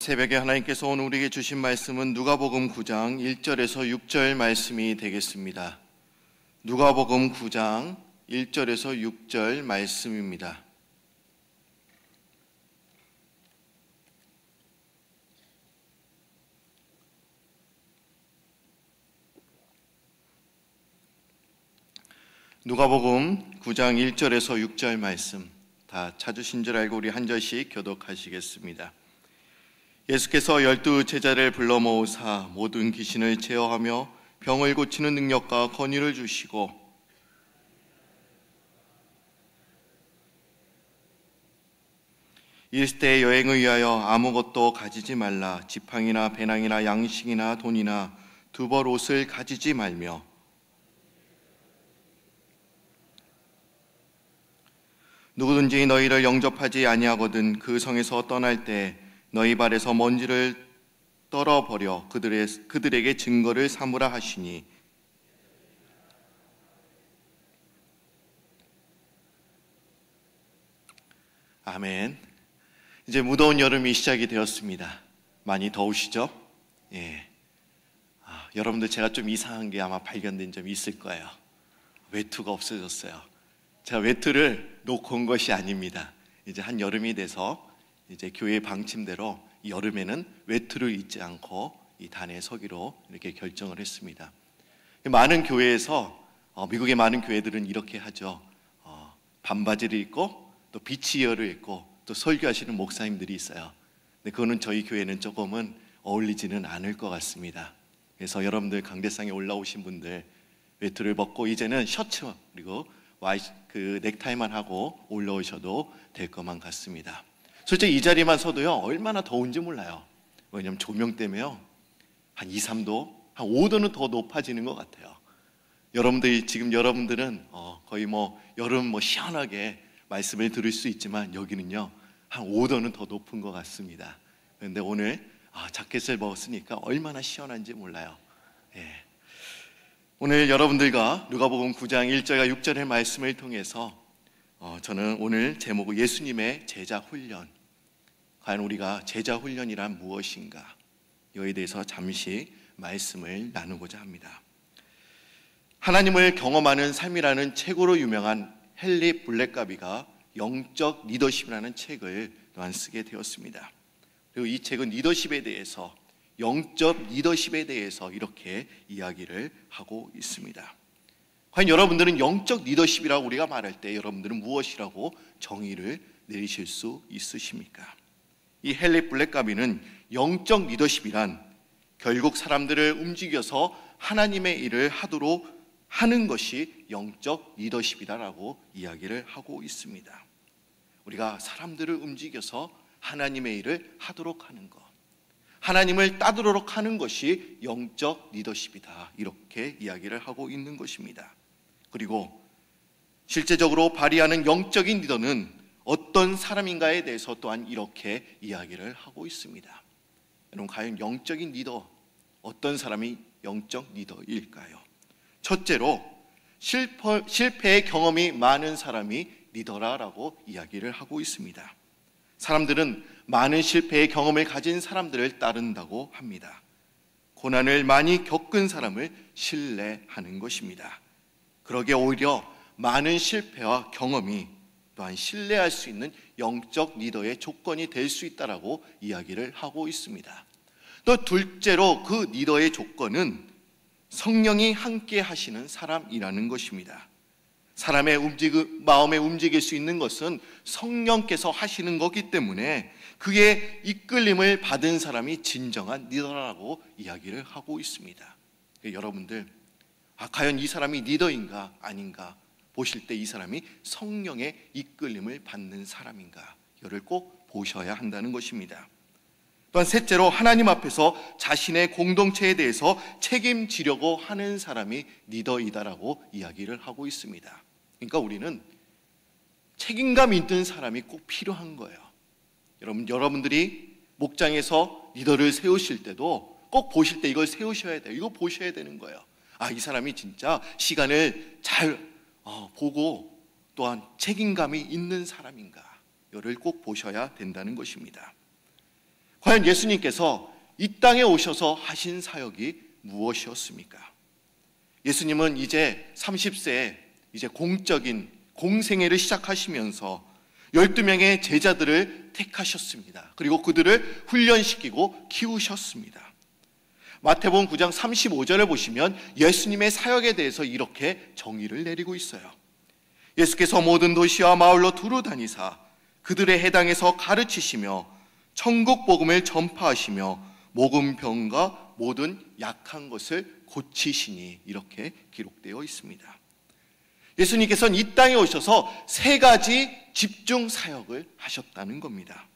새벽에 하나님께서 오늘 우리에게 주신 말씀은 누가복음 9장 1절에서 6절 말씀이 되겠습니다. 누가복음 9장 1절에서 6절 말씀입니다. 누가복음 9장 1절에서 6절 말씀 다 찾으신 줄 알고 우리 한 절씩 교독하시겠습니다. 예수께서 12 제자를 불러 모으사 모든 귀신을 제어하며 병을 고치는 능력과 권위를 주시고 일시대의 여행을 위하여 아무것도 가지지 말라. 지팡이나 배낭이나 양식이나 돈이나 두 벌 옷을 가지지 말며 누구든지 너희를 영접하지 아니하거든 그 성에서 떠날 때 너희 발에서 먼지를 떨어버려 그들에게 증거를 삼으라 하시니 아멘. 이제 무더운 여름이 시작이 되었습니다. 많이 더우시죠? 예. 여러분들 제가 좀 이상한 게 아마 발견된 점이 있을 거예요. 외투가 없어졌어요. 제가 외투를 놓고 온 것이 아닙니다. 이제 한 여름이 돼서 이제 교회 방침대로 여름에는 외투를 입지 않고 이 단에 서기로 이렇게 결정을 했습니다. 많은 교회에서 미국의 많은 교회들은 이렇게 하죠. 반바지를 입고 또 비치이어를 입고 또 설교하시는 목사님들이 있어요. 근데 그거는 저희 교회는 조금은 어울리지는 않을 것 같습니다. 그래서 여러분들 강대상에 올라오신 분들 외투를 벗고 이제는 셔츠 그리고 그 넥타이만 하고 올라오셔도 될 것만 같습니다. 솔직히 이 자리만 서도요 얼마나 더운지 몰라요. 왜냐하면 조명 때문에요 한 2, 3도 한 5도는 더 높아지는 것 같아요. 여러분들은 거의 여름 시원하게 말씀을 들을 수 있지만 여기는요 한 5도는 더 높은 것 같습니다. 그런데 오늘 자켓을 벗으니까 얼마나 시원한지 몰라요. 예. 오늘 여러분들과 누가복음 9장 1절과 6절의 말씀을 통해서 저는 오늘 제목을 예수님의 제자 훈련, 과연 우리가 제자 훈련이란 무엇인가 이거에 대해서 잠시 말씀을 나누고자 합니다. 하나님을 경험하는 삶이라는 책으로 유명한 헨리 블랙가비가 영적 리더십이라는 책을 또한 쓰게 되었습니다. 그리고 이 책은 리더십에 대해서 영적 리더십에 대해서 이렇게 이야기를 하고 있습니다. 과연 여러분들은 영적 리더십이라고 우리가 말할 때 여러분들은 무엇이라고 정의를 내리실 수 있으십니까? 이 헨리 블랙가비는 영적 리더십이란 결국 사람들을 움직여서 하나님의 일을 하도록 하는 것이 영적 리더십이다라고 이야기를 하고 있습니다. 우리가 사람들을 움직여서 하나님의 일을 하도록 하는 것, 하나님을 따르도록 하는 것이 영적 리더십이다 이렇게 이야기를 하고 있는 것입니다. 그리고 실제적으로 발휘하는 영적인 리더는 어떤 사람인가에 대해서 또한 이렇게 이야기를 하고 있습니다. 여러분 과연 영적인 리더 어떤 사람이 영적 리더일까요? 첫째로 실패의 경험이 많은 사람이 리더라라고 이야기를 하고 있습니다. 사람들은 많은 실패의 경험을 가진 사람들을 따른다고 합니다. 고난을 많이 겪은 사람을 신뢰하는 것입니다. 그러기에 오히려 많은 실패와 경험이 또한 신뢰할 수 있는 영적 리더의 조건이 될 수 있다라고 이야기를 하고 있습니다. 또 둘째로 그 리더의 조건은 성령이 함께 하시는 사람이라는 것입니다. 사람의 마음에 움직일 수 있는 것은 성령께서 하시는 거기 때문에 그의 이끌림을 받은 사람이 진정한 리더라고 이야기를 하고 있습니다. 여러분들 과연 이 사람이 리더인가 아닌가 보실 때 이 사람이 성령의 이끌림을 받는 사람인가 이거를 꼭 보셔야 한다는 것입니다. 또한 셋째로 하나님 앞에서 자신의 공동체에 대해서 책임지려고 하는 사람이 리더이다라고 이야기를 하고 있습니다. 그러니까 우리는 책임감 있는 사람이 꼭 필요한 거예요. 여러분들이 목장에서 리더를 세우실 때도 꼭 보실 때 이걸 세우셔야 돼요. 이거 보셔야 되는 거예요. 이 사람이 진짜 시간을 잘 보고 또한 책임감이 있는 사람인가 이거를 꼭 보셔야 된다는 것입니다. 과연 예수님께서 이 땅에 오셔서 하신 사역이 무엇이었습니까? 예수님은 이제 30세에 이제 공적인 공생애를 시작하시면서 12명의 제자들을 택하셨습니다. 그리고 그들을 훈련시키고 키우셨습니다. 마태복음 9장 35절을 보시면 예수님의 사역에 대해서 이렇게 정의를 내리고 있어요. 예수께서 모든 도시와 마을로 두루 다니사 그들의 해당에서 가르치시며 천국 복음을 전파하시며 모든 병과 모든 약한 것을 고치시니, 이렇게 기록되어 있습니다. 예수님께서는 이 땅에 오셔서 세 가지 집중 사역을 하셨다는 겁니다.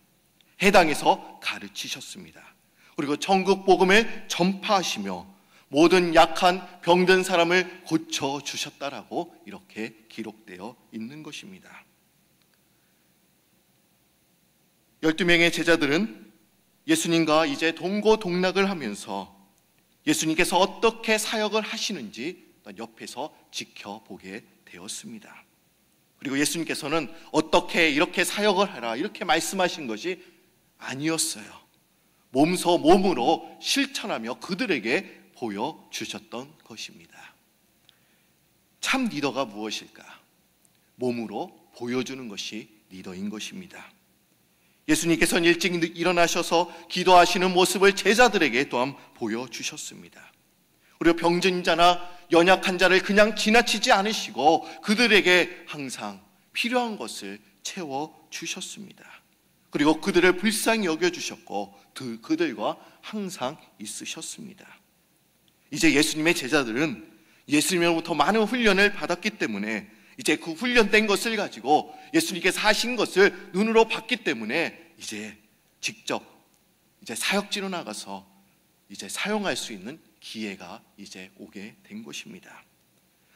해당에서 가르치셨습니다. 그리고 천국 복음을 전파하시며 모든 약한 병든 사람을 고쳐주셨다라고 이렇게 기록되어 있는 것입니다. 12명의 제자들은 예수님과 이제 동고동락을 하면서 예수님께서 어떻게 사역을 하시는지 옆에서 지켜보게 되었습니다. 그리고 예수님께서는 어떻게 이렇게 사역을 하라 이렇게 말씀하신 것이 아니었어요. 몸소 몸으로 실천하며 그들에게 보여주셨던 것입니다. 참 리더가 무엇일까? 몸으로 보여주는 것이 리더인 것입니다. 예수님께서는 일찍 일어나셔서 기도하시는 모습을 제자들에게 또한 보여주셨습니다. 그리고 병든 자나 연약한 자를 그냥 지나치지 않으시고 그들에게 항상 필요한 것을 채워주셨습니다. 그리고 그들을 불쌍히 여겨주셨고 그들과 항상 있으셨습니다. 이제 예수님의 제자들은 예수님으로부터 많은 훈련을 받았기 때문에 이제 그 훈련된 것을 가지고 예수님께서 하신 것을 눈으로 봤기 때문에 이제 직접 이제 사역지로 나가서 이제 사용할 수 있는 기회가 이제 오게 된 것입니다.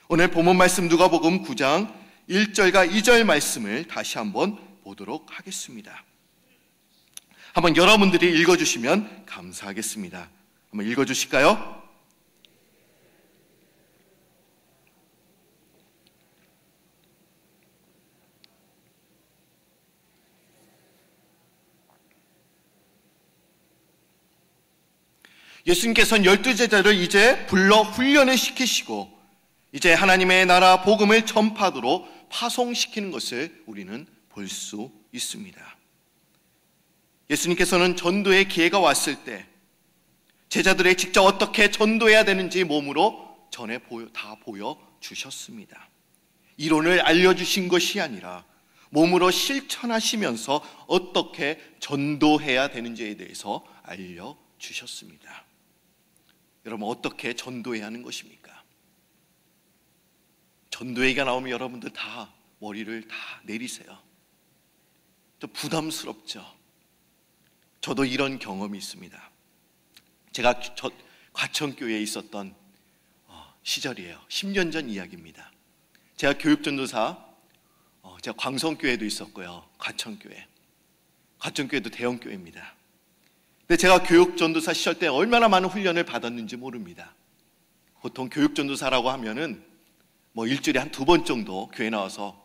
오늘 본문 말씀 누가복음 9장 1절과 2절 말씀을 다시 한번 보도록 하겠습니다. 한번 여러분들이 읽어주시면 감사하겠습니다. 한번 읽어주실까요? 예수님께서는 12제자를 이제 불러 훈련을 시키시고 이제 하나님의 나라 복음을 전파하도록 파송시키는 것을 우리는 볼 수 있습니다. 예수님께서는 전도의 기회가 왔을 때 제자들의 직접 어떻게 전도해야 되는지 몸으로 다 보여주셨습니다. 이론을 알려주신 것이 아니라 몸으로 실천하시면서 어떻게 전도해야 되는지에 대해서 알려주셨습니다. 여러분, 어떻게 전도해야 하는 것입니까? 전도 얘기가 나오면 여러분들 다 머리를 다 내리세요. 좀 부담스럽죠? 저도 이런 경험이 있습니다. 제가 과천교회에 있었던 시절이에요. 10년 전 이야기입니다. 제가 교육전도사, 제가 광성교회도 있었고요. 과천교회도 대형교회입니다. 근데 제가 교육전도사 시절 때 얼마나 많은 훈련을 받았는지 모릅니다. 보통 교육전도사라고 하면은 뭐 일주일에 한 2번 정도 교회 나와서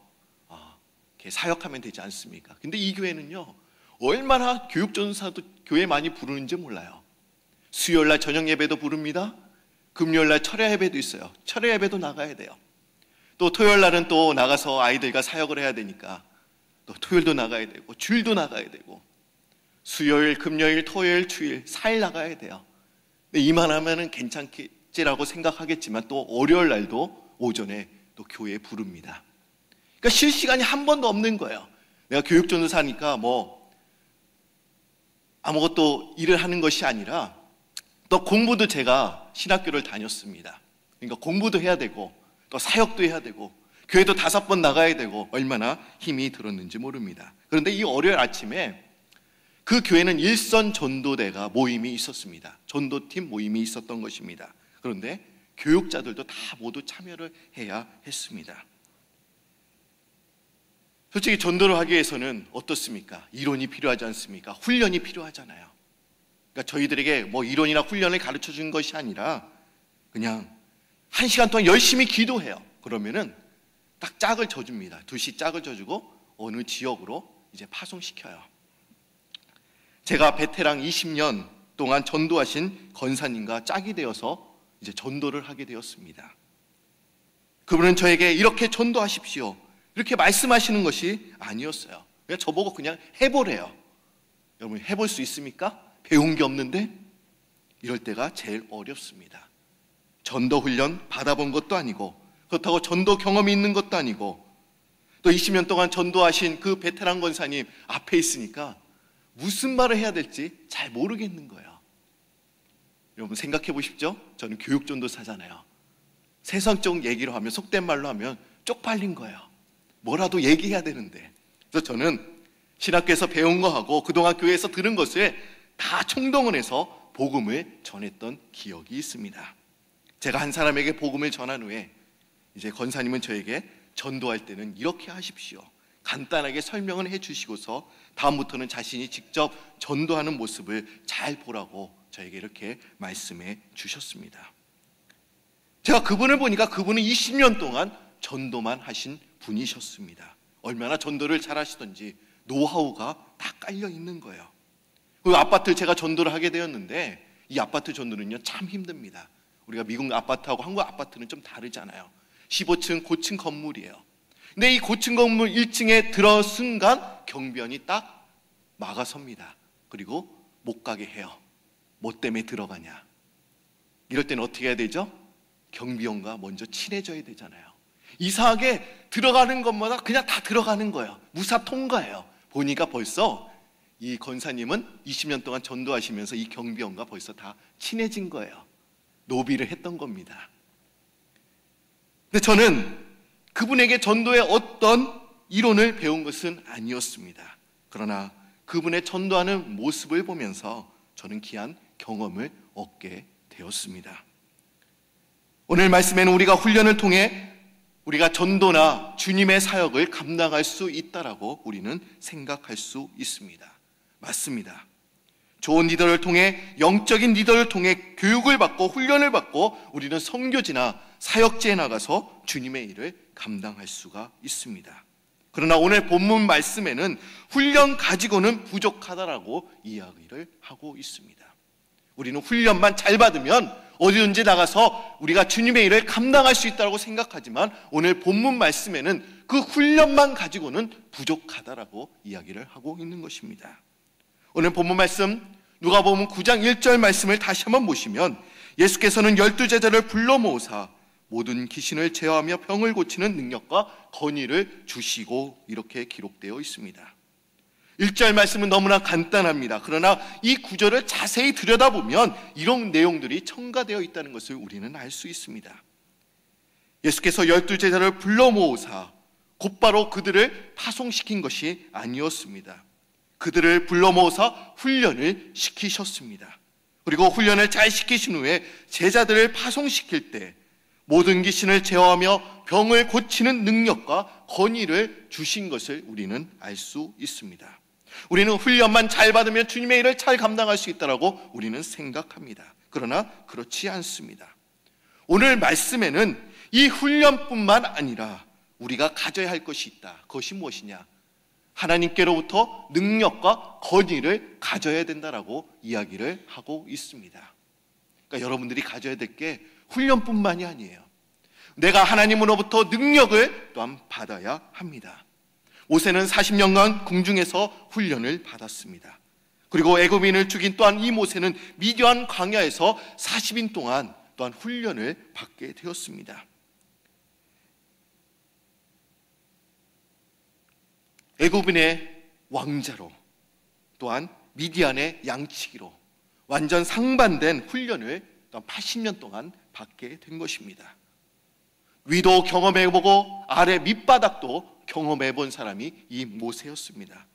이렇게 사역하면 되지 않습니까? 근데 이 교회는요, 얼마나 교육전도사도 교회 많이 부르는지 몰라요. 수요일날 저녁 예배도 부릅니다. 금요일날 철야 예배도 있어요. 철야 예배도 나가야 돼요. 또 토요일날은 또 나가서 아이들과 사역을 해야 되니까 또 토요일도 나가야 되고 주일도 나가야 되고 수요일, 금요일, 토요일, 주일 4일 나가야 돼요. 근데 이만하면은 괜찮겠지라고 생각하겠지만 또 월요일 날도 오전에 또 교회에 부릅니다. 그러니까 쉴 시간이 한 번도 없는 거예요. 내가 교육전도사니까 뭐 아무것도 일을 하는 것이 아니라 또 공부도 제가 신학교를 다녔습니다. 그러니까 공부도 해야 되고 또 사역도 해야 되고 교회도 5번 나가야 되고 얼마나 힘이 들었는지 모릅니다. 그런데 이 월요일 아침에 그 교회는 일선 전도대가 모임이 있었습니다. 전도팀 모임이 있었던 것입니다. 그런데 교육자들도 다 모두 참여를 해야 했습니다. 솔직히 전도를 하기 위해서는 어떻습니까? 이론이 필요하지 않습니까? 훈련이 필요하잖아요. 그러니까 저희들에게 뭐 이론이나 훈련을 가르쳐 준 것이 아니라 그냥 1시간 동안 열심히 기도해요. 그러면은 딱 짝을 져줍니다. 2시 짝을 져주고 어느 지역으로 이제 파송시켜요. 제가 베테랑 20년 동안 전도하신 권사님과 짝이 되어서 이제 전도를 하게 되었습니다. 그분은 저에게 이렇게 전도하십시오, 이렇게 말씀하시는 것이 아니었어요. 그냥 저보고 그냥 해보래요. 여러분, 해볼 수 있습니까? 배운 게 없는데? 이럴 때가 제일 어렵습니다. 전도 훈련 받아본 것도 아니고, 그렇다고 전도 경험이 있는 것도 아니고, 또 20년 동안 전도하신 그 베테랑 권사님 앞에 있으니까 무슨 말을 해야 될지 잘 모르겠는 거예요. 여러분, 생각해 보십시오. 저는 교육전도사잖아요. 세상적 얘기로 하면, 속된 말로 하면 쪽팔린 거예요. 뭐라도 얘기해야 되는데. 그래서 저는 신학교에서 배운 거하고 그동안 교회에서 들은 것을 다 총동원 해서 복음을 전했던 기억이 있습니다. 제가 한 사람에게 복음을 전한 후에 이제 권사님은 저에게 전도할 때는 이렇게 하십시오, 간단하게 설명을 해주시고서 다음부터는 자신이 직접 전도하는 모습을 잘 보라고 저에게 이렇게 말씀해 주셨습니다. 제가 그분을 보니까 그분은 20년 동안 전도만 하신 분이셨습니다. 얼마나 전도를 잘 하시던지 노하우가 다 깔려 있는 거예요. 그 아파트를 제가 전도를 하게 되었는데, 이 아파트 전도는요 참 힘듭니다. 우리가 미국 아파트하고 한국 아파트는 좀 다르잖아요. 15층 고층 건물이에요. 근데 이 고층 건물 1층에 들어 순간 경비원이 딱 막아섭니다. 그리고 못 가게 해요. 뭐 때문에 들어가냐. 이럴 때는 어떻게 해야 되죠? 경비원과 먼저 친해져야 되잖아요. 이상하게 들어가는 것마다 그냥 다 들어가는 거예요. 무사 통과예요. 보니까 벌써 이 권사님은 20년 동안 전도하시면서 이 경비원과 벌써 다 친해진 거예요. 노비를 했던 겁니다. 근데 저는 그분에게 전도의 어떤 이론을 배운 것은 아니었습니다. 그러나 그분의 전도하는 모습을 보면서 저는 귀한 경험을 얻게 되었습니다. 오늘 말씀에는 우리가 훈련을 통해 우리가 전도나 주님의 사역을 감당할 수 있다라고 우리는 생각할 수 있습니다. 맞습니다. 좋은 리더를 통해, 영적인 리더를 통해 교육을 받고 훈련을 받고 우리는 선교지나 사역지에 나가서 주님의 일을 감당할 수가 있습니다. 그러나 오늘 본문 말씀에는 훈련 가지고는 부족하다라고 이야기를 하고 있습니다. 우리는 훈련만 잘 받으면 어디든지 나가서 우리가 주님의 일을 감당할 수 있다고 생각하지만, 오늘 본문 말씀에는 그 훈련만 가지고는 부족하다라고 이야기를 하고 있는 것입니다. 오늘 본문 말씀 누가복음 9장 1절 말씀을 다시 한번 보시면, 예수께서는 12제자를 불러 모으사 모든 귀신을 제어하며 병을 고치는 능력과 권위를 주시고, 이렇게 기록되어 있습니다. 1절 말씀은 너무나 간단합니다. 그러나 이 구절을 자세히 들여다보면 이런 내용들이 첨가되어 있다는 것을 우리는 알 수 있습니다. 예수께서 12제자를 불러 모으사 곧바로 그들을 파송시킨 것이 아니었습니다. 그들을 불러 모으사 훈련을 시키셨습니다. 그리고 훈련을 잘 시키신 후에 제자들을 파송시킬 때 모든 귀신을 제어하며 병을 고치는 능력과 권위를 주신 것을 우리는 알 수 있습니다. 우리는 훈련만 잘 받으면 주님의 일을 잘 감당할 수 있다고 우리는 생각합니다. 그러나 그렇지 않습니다. 오늘 말씀에는 이 훈련뿐만 아니라 우리가 가져야 할 것이 있다. 그것이 무엇이냐? 하나님께로부터 능력과 권위를 가져야 된다라고 이야기를 하고 있습니다. 그러니까 여러분들이 가져야 될 게 훈련뿐만이 아니에요. 내가 하나님으로부터 능력을 또한 받아야 합니다. 모세는 40년간 궁중에서 훈련을 받았습니다. 그리고 애굽인을 죽인 또한 이 모세는 미디안 광야에서 40인 동안 또한 훈련을 받게 되었습니다. 애굽인의 왕자로, 또한 미디안의 양치기로 완전 상반된 훈련을 또한 80년 동안 받게 된 것입니다. 위도 경험해보고 아래 밑바닥도 경험해본 사람이 이 모세였습니다.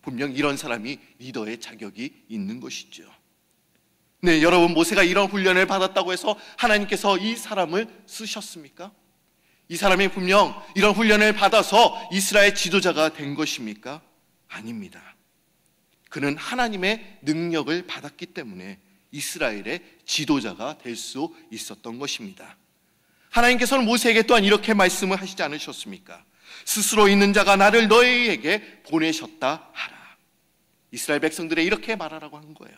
분명 이런 사람이 리더의 자격이 있는 것이죠. 네, 여러분, 모세가 이런 훈련을 받았다고 해서 하나님께서 이 사람을 쓰셨습니까? 이 사람이 분명 이런 훈련을 받아서 이스라엘 지도자가 된 것입니까? 아닙니다. 그는 하나님의 능력을 받았기 때문에 이스라엘의 지도자가 될 수 있었던 것입니다. 하나님께서는 모세에게 또한 이렇게 말씀을 하시지 않으셨습니까? 스스로 있는 자가 나를 너희에게 보내셨다 하라. 이스라엘 백성들에 이렇게 말하라고 한 거예요.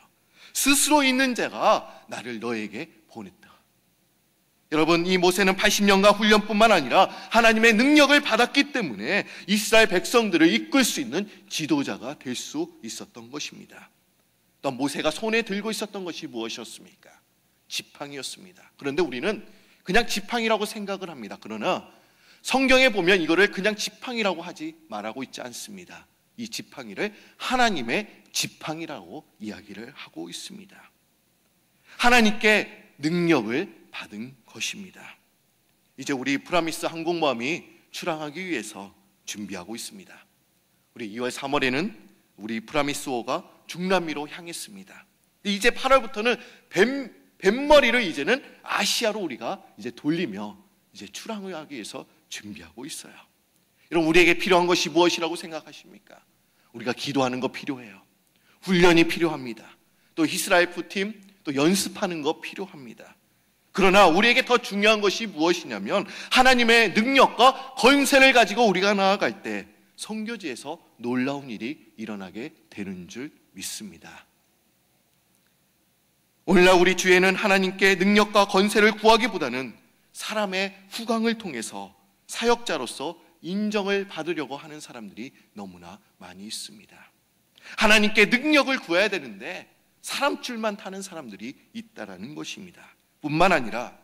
스스로 있는 자가 나를 너에게 보냈다. 여러분, 이 모세는 80년간 훈련뿐만 아니라 하나님의 능력을 받았기 때문에 이스라엘 백성들을 이끌 수 있는 지도자가 될 수 있었던 것입니다. 또 모세가 손에 들고 있었던 것이 무엇이었습니까? 지팡이였습니다. 그런데 우리는 그냥 지팡이라고 생각을 합니다. 그러나 성경에 보면 이거를 그냥 지팡이라고 하지 말하고 있지 않습니다. 이 지팡이를 하나님의 지팡이라고 이야기를 하고 있습니다. 하나님께 능력을 받은 것입니다. 이제 우리 프라미스 항공모함이 출항하기 위해서 준비하고 있습니다. 우리 2월 3월에는 우리 프라미스호가 중남미로 향했습니다. 이제 8월부터는 뱃머리를 이제는 아시아로 우리가 이제 돌리며 이제 출항을 하기 위해서 준비하고 있어요. 여러분, 우리에게 필요한 것이 무엇이라고 생각하십니까? 우리가 기도하는 거 필요해요. 훈련이 필요합니다. 또 이스라엘 팀 또 연습하는 거 필요합니다. 그러나 우리에게 더 중요한 것이 무엇이냐면 하나님의 능력과 권세를 가지고 우리가 나아갈 때 선교지에서 놀라운 일이 일어나게 되는 줄 믿습니다. 오늘날 우리 주위에는 하나님께 능력과 권세를 구하기보다는 사람의 후광을 통해서 사역자로서 인정을 받으려고 하는 사람들이 너무나 많이 있습니다. 하나님께 능력을 구해야 되는데 사람 줄만 타는 사람들이 있다라는 것입니다. 뿐만 아니라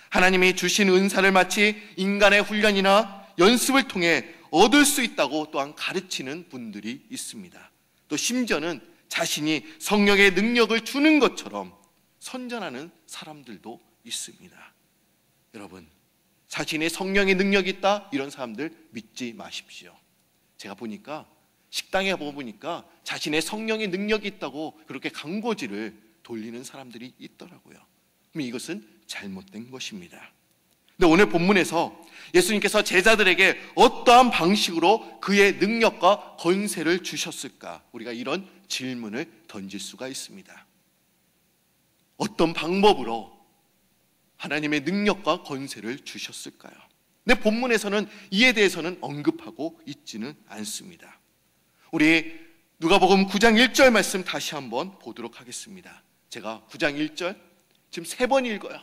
하나님이 주신 은사를 마치 인간의 훈련이나 연습을 통해 얻을 수 있다고 또한 가르치는 분들이 있습니다. 또 심지어는 자신이 성령의 능력을 주는 것처럼 선전하는 사람들도 있습니다. 여러분, 자신의 성령의 능력이 있다 이런 사람들 믿지 마십시오. 제가 보니까 식당에 보니까 자신의 성령의 능력이 있다고 그렇게 광고지를 돌리는 사람들이 있더라고요. 그럼 이것은 잘못된 것입니다. 근데 오늘 본문에서 예수님께서 제자들에게 어떠한 방식으로 그의 능력과 권세를 주셨을까? 우리가 이런 질문을 던질 수가 있습니다. 어떤 방법으로 하나님의 능력과 권세를 주셨을까요? 근데 본문에서는 이에 대해서는 언급하고 있지는 않습니다. 우리 누가복음 9장 1절 말씀 다시 한번 보도록 하겠습니다. 제가 9장 1절 지금 3번 읽어요.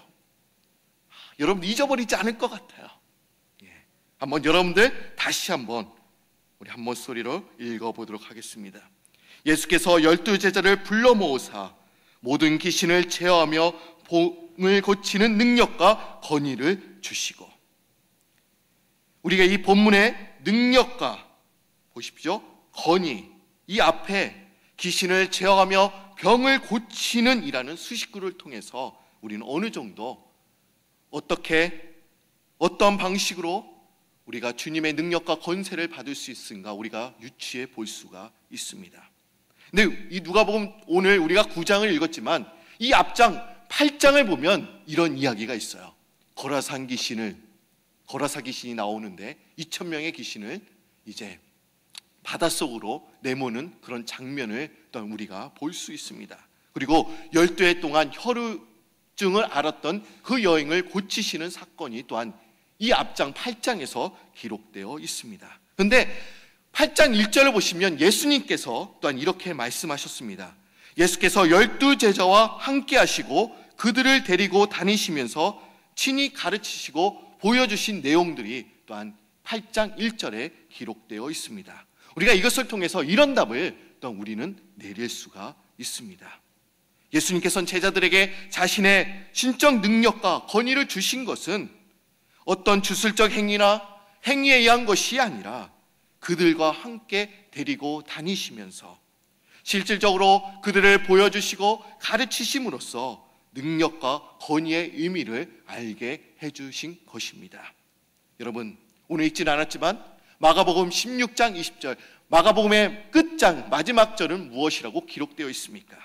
여러분 잊어버리지 않을 것 같아요. 한번 여러분들 다시 한번 우리 한 목소리로 읽어보도록 하겠습니다. 예수께서 12 제자를 불러 모으사 모든 귀신을 제어하며 병을 고치는 능력과 권위를 주시고. 우리가 이 본문의 능력과 보십시오, 권위, 이 앞에 귀신을 제어하며 병을 고치는 이라는 수식구를 통해서 우리는 어느 정도 어떤 방식으로 우리가 주님의 능력과 권세를 받을 수 있는가 우리가 유추해 볼 수가 있습니다. 근데 이 누가복음 오늘 우리가 9장을 읽었지만 이 앞장 8장을 보면 이런 이야기가 있어요. 거라사 귀신이 나오는데 2,000명의 귀신을 이제 바닷속으로 내모는 그런 장면을 또한 우리가 볼 수 있습니다. 그리고 12해 동안 혈우증을 앓았던 그 여인을 고치시는 사건이 또한 이 앞장 8장에서 기록되어 있습니다. 그런데 8장 1절을 보시면 예수님께서 또한 이렇게 말씀하셨습니다. 예수께서 12 제자와 함께 하시고 그들을 데리고 다니시면서 친히 가르치시고 보여주신 내용들이 또한 8장 1절에 기록되어 있습니다. 우리가 이것을 통해서 이런 답을 또한 우리는 내릴 수가 있습니다. 예수님께서는 제자들에게 자신의 신적 능력과 권위를 주신 것은 어떤 주술적 행위나 행위에 의한 것이 아니라 그들과 함께 데리고 다니시면서 실질적으로 그들을 보여주시고 가르치심으로써 능력과 권위의 의미를 알게 해주신 것입니다. 여러분, 오늘 읽진 않았지만 마가복음 16장 20절, 마가복음의 끝장 마지막 절은 무엇이라고 기록되어 있습니까?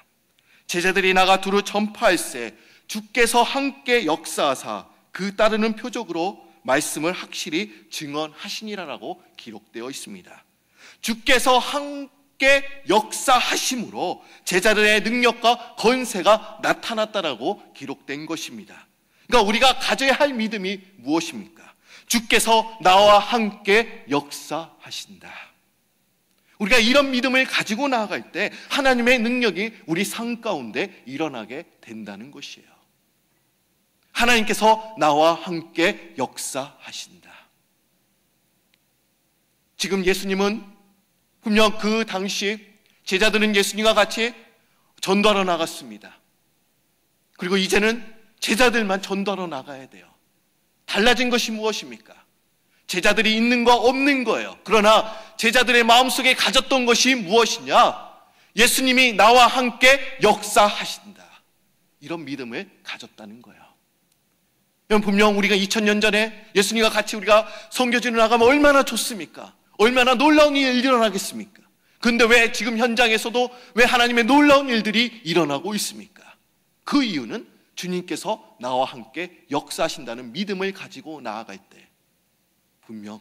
제자들이 나가 두루 전파할세 주께서 함께 역사하사 그 따르는 표적으로 말씀을 확실히 증언하시니라라고 기록되어 있습니다. 주께서 함께 역사하심으로 제자들의 능력과 권세가 나타났다라고 기록된 것입니다. 그러니까 우리가 가져야 할 믿음이 무엇입니까? 주께서 나와 함께 역사하신다. 우리가 이런 믿음을 가지고 나아갈 때 하나님의 능력이 우리 삶 가운데 일어나게 된다는 것이에요. 하나님께서 나와 함께 역사하신다. 지금 예수님은 분명 그 당시 제자들은 예수님과 같이 전도하러 나갔습니다. 그리고 이제는 제자들만 전도하러 나가야 돼요. 달라진 것이 무엇입니까? 제자들이 있는 거 없는 거예요. 그러나 제자들의 마음속에 가졌던 것이 무엇이냐? 예수님이 나와 함께 역사하신다. 이런 믿음을 가졌다는 거예요. 분명 우리가 2000년 전에 예수님과 같이 우리가 선교지로 나가면 얼마나 좋습니까? 얼마나 놀라운 일이 일어나겠습니까? 그런데 왜 지금 현장에서도 왜 하나님의 놀라운 일들이 일어나고 있습니까? 그 이유는 주님께서 나와 함께 역사하신다는 믿음을 가지고 나아갈 때 분명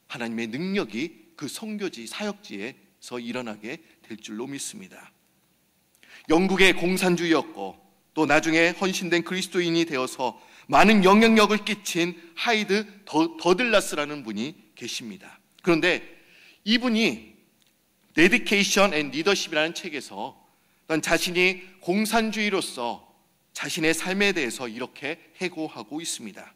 하나님의 능력이 그 선교지 사역지에서 일어나게 될 줄로 믿습니다. 영국의 공산주의였고 또 나중에 헌신된 그리스도인이 되어서 많은 영향력을 끼친 하이드 더글라스라는 분이 계십니다. 그런데 이분이 데디케이션 앤 리더십이라는 책에서 자신이 공산주의로서 자신의 삶에 대해서 이렇게 해고하고 있습니다.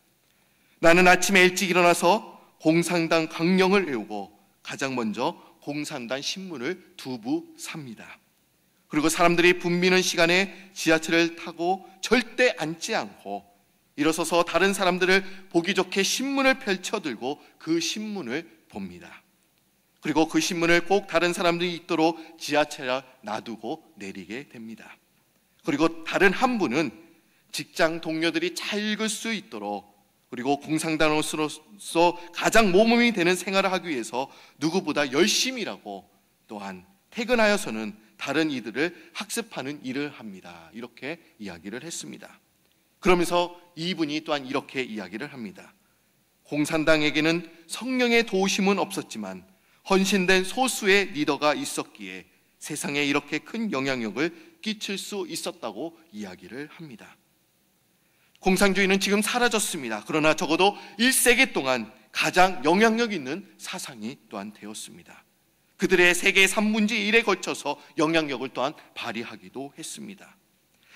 나는 아침에 일찍 일어나서 공산당 강령을 외우고 가장 먼저 공산당 신문을 2부 삽니다. 그리고 사람들이 붐비는 시간에 지하철을 타고 절대 앉지 않고 일어서서 다른 사람들을 보기 좋게 신문을 펼쳐들고 그 신문을 봅니다. 그리고 그 신문을 꼭 다른 사람들이 읽도록 지하철에 놔두고 내리게 됩니다. 그리고 다른 한 분은 직장 동료들이 잘 읽을 수 있도록 그리고 공산당으로서 가장 모범이 되는 생활을 하기 위해서 누구보다 열심히 일하고 또한 퇴근하여서는 다른 이들을 학습하는 일을 합니다. 이렇게 이야기를 했습니다. 그러면서 이분이 또한 이렇게 이야기를 합니다. 공산당에게는 성령의 도우심은 없었지만 헌신된 소수의 리더가 있었기에 세상에 이렇게 큰 영향력을 끼칠 수 있었다고 이야기를 합니다. 공산주의는 지금 사라졌습니다. 그러나 적어도 1세기 동안 가장 영향력 있는 사상이 또한 되었습니다. 그들의 세계 3분의 1에 걸쳐서 영향력을 또한 발휘하기도 했습니다.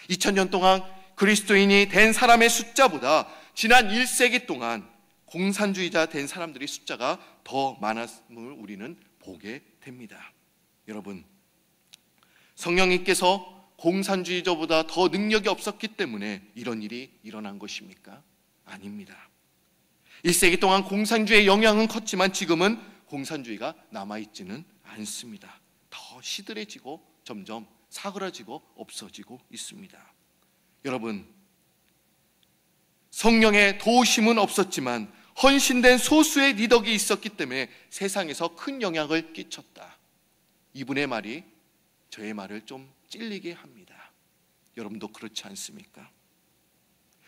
2000년 동안 그리스도인이 된 사람의 숫자보다 지난 1세기 동안 공산주의자 된 사람들의 숫자가 더 많았음을 우리는 보게 됩니다. 여러분, 성령님께서 공산주의자보다 더 능력이 없었기 때문에 이런 일이 일어난 것입니까? 아닙니다. 1세기 동안 공산주의의 영향은 컸지만 지금은 공산주의가 남아있지는 않습니다. 더 시들해지고 점점 사그라지고 없어지고 있습니다. 여러분, 성령의 도우심은 없었지만 헌신된 소수의 리더가 있었기 때문에 세상에서 큰 영향을 끼쳤다. 이분의 말이 저의 말을 좀 찔리게 합니다. 여러분도 그렇지 않습니까?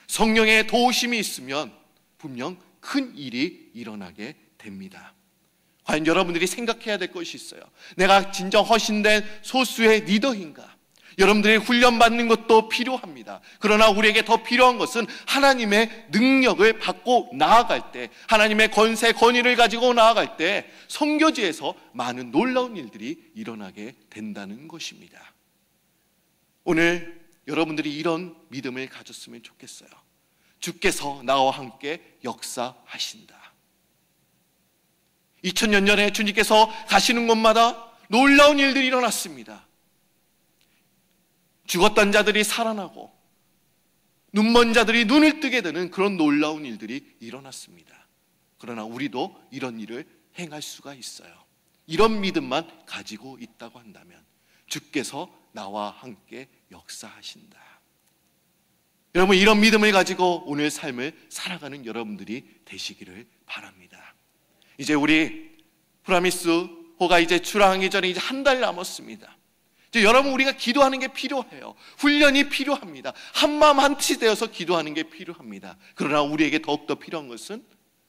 성령의 도우심이 있으면 분명 큰 일이 일어나게 됩니다. 과연 여러분들이 생각해야 될 것이 있어요. 내가 진정 헌신된 소수의 리더인가? 여러분들이 훈련받는 것도 필요합니다. 그러나 우리에게 더 필요한 것은 하나님의 능력을 받고 나아갈 때, 하나님의 권세, 권위를 가지고 나아갈 때 선교지에서 많은 놀라운 일들이 일어나게 된다는 것입니다. 오늘 여러분들이 이런 믿음을 가졌으면 좋겠어요. 주께서 나와 함께 역사하신다. 2000년 전에 주님께서 가시는 곳마다 놀라운 일들이 일어났습니다. 죽었던 자들이 살아나고 눈먼 자들이 눈을 뜨게 되는 그런 놀라운 일들이 일어났습니다. 그러나 우리도 이런 일을 행할 수가 있어요. 이런 믿음만 가지고 있다고 한다면 주께서 나와 함께 역사하신다. 여러분, 이런 믿음을 가지고 오늘 삶을 살아가는 여러분들이 되시기를 바랍니다. 이제 우리 프라미스호가 이제 출항하기 전에 이제 한 달 남았습니다. 이제 여러분, 우리가 기도하는 게 필요해요. 훈련이 필요합니다. 한마음 한치 되어서 기도하는 게 필요합니다. 그러나 우리에게 더욱더 필요한 것은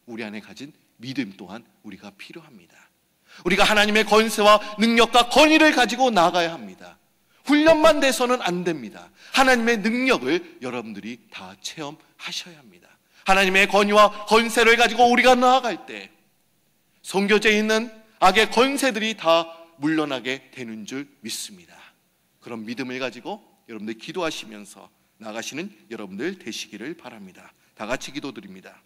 우리 안에 가진 믿음 또한 우리가 필요합니다. 우리가 하나님의 권세와 능력과 권위를 가지고 나가야 합니다. 훈련만 돼서는 안 됩니다. 하나님의 능력을 여러분들이 다 체험하셔야 합니다. 하나님의 권위와 권세를 가지고 우리가 나아갈 때 선교지에 있는 악의 권세들이 다 물러나게 되는 줄 믿습니다. 그런 믿음을 가지고 여러분들 기도하시면서 나가시는 여러분들 되시기를 바랍니다. 다 같이 기도드립니다.